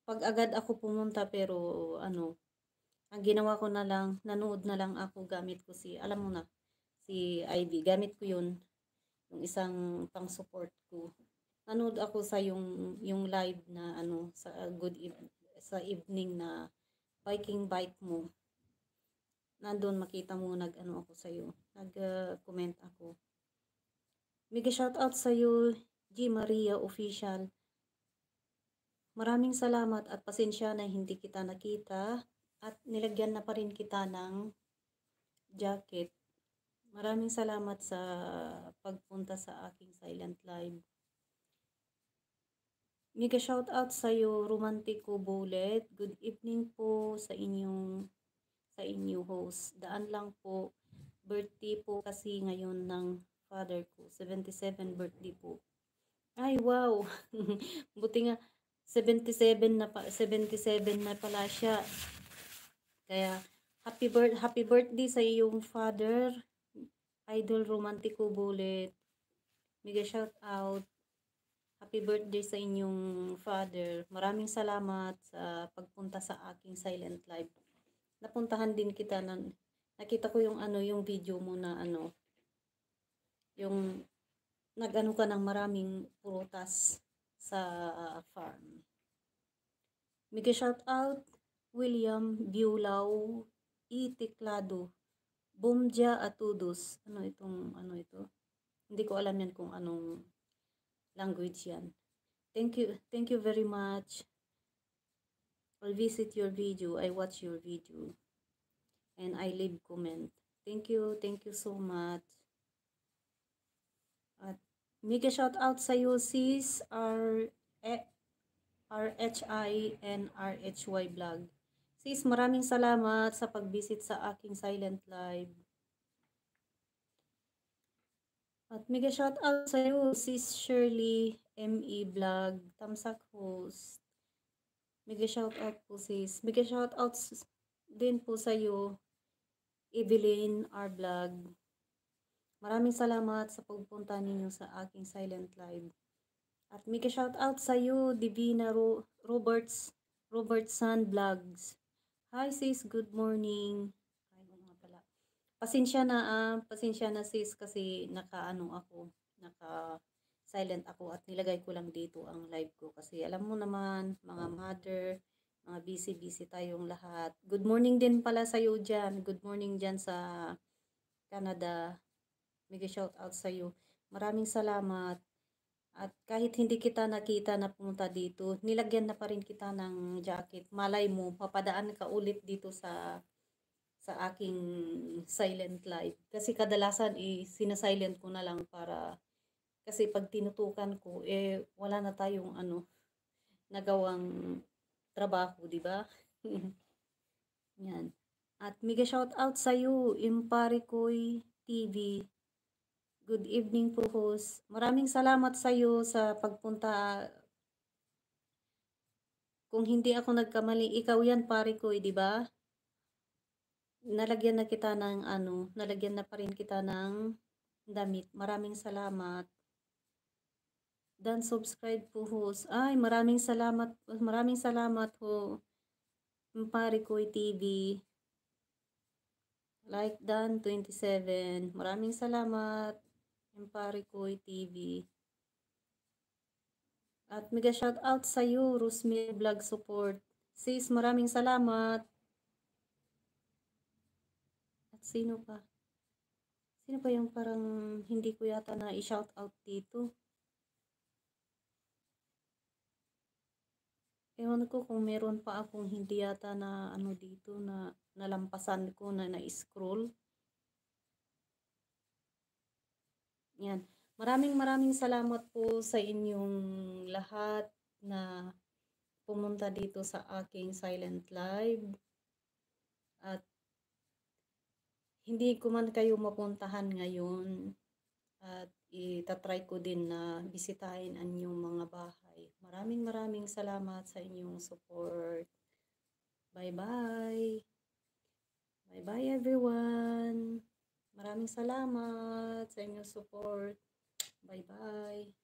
'pag agad ako pumunta pero ano, ang ginawa ko na lang, nanood na lang ako gamit ko si alam mo na, si Ivy, gamit ko 'yun, yung isang pang-support ko. Nanood ako sa yung live na ano, sa sa evening na Viking Bike mo. Nandun makita mo nag-ano ako sa'yo, nag-comment ako. Mega shoutout sa'yo, G. Maria Official. Maraming salamat at pasensya na hindi kita nakita at nilagyan na pa rin kita ng jacket. Maraming salamat sa pagpunta sa aking silent live. Mega shoutout sa'yo, Romantico Bullet. Good evening po sa inyo host. Daan lang po. Birthday po kasi ngayon ng father ko. 77 birthday po. Ay, wow. Buti nga 77 na pala siya. Kaya happy birthday sa iyong father. Idol Romantico Bullet. Mega shout out. Happy birthday sa inyong father. Maraming salamat sa pagpunta sa aking silent live. Napuntahan din kita nakita ko yung ano, yung video mo na ano, yung nag-ano ka ng maraming prutas sa farm. Mega shout out William Biulaw Itiklado Bumja Atudos. Ano ito? Hindi ko alam yan kung anong language yan. Thank you very much. I'll visit your video, I watch your video, and I leave comment. Thank you so much. At mega shout out sa iyo sis RHI and RHY vlog. Sis, maraming salamat sa pag-visit sa aking silent live. At mega shout out sa iyo sis Shirley ME vlog, Tamsak host. Mega shout out po sis. Mega shout out din po sa iyo Evelyn R vlog. Maraming salamat sa pagpunta ninyo sa aking silent live. At mega shout out sa iyo Divina Robertson vlogs. Hi sis, good morning. Ay, nga pala. Pasensya na sis kasi naka silent ako at nilagay ko lang dito ang live ko kasi alam mo naman mga mother, mga busy tayong lahat. Good morning din pala sa iyo diyan. Good morning diyan sa Canada. Mega shout out sa iyo. Maraming salamat. At kahit hindi kita nakita na pumunta dito, nilagyan na pa rin kita ng jacket. Malay mo, papadaan ka ulit dito sa aking silent live. Kasi kadalasan sinasilent ko na lang para kasi pag tinutukan ko wala na tayong nagawang trabaho, di ba? Yan. At mega shout out sa iyo, Imparikoy TV. Good evening po host. Maraming salamat sa iyo sa pagpunta. Kung hindi ako nagkamali, ikaw yan Parikoy, di ba? Nalagyan na pa rin kita ng damit. Maraming salamat. Dan subscribe po host. Ay, maraming salamat ho. Parikoy TV. Like Dan 27. Maraming salamat. Parikoy TV. At mega shout out sa iyo, Rosemary Vlog Support. Sis, maraming salamat. At sino pa? Sino pa yung parang hindi ko yata na i-shout out dito? Ewan ko kung meron pa akong hindi yata na dito na nalampasan ko na na-scroll. Yan. Maraming salamat po sa inyong lahat na pumunta dito sa aking silent live. At hindi ko man kayo mapuntahan ngayon. At itatry ko din na bisitahin ang inyong mga bahay. Maraming salamat sa inyong support. Bye-bye. Bye-bye everyone. Maraming salamat sa inyong support. Bye-bye.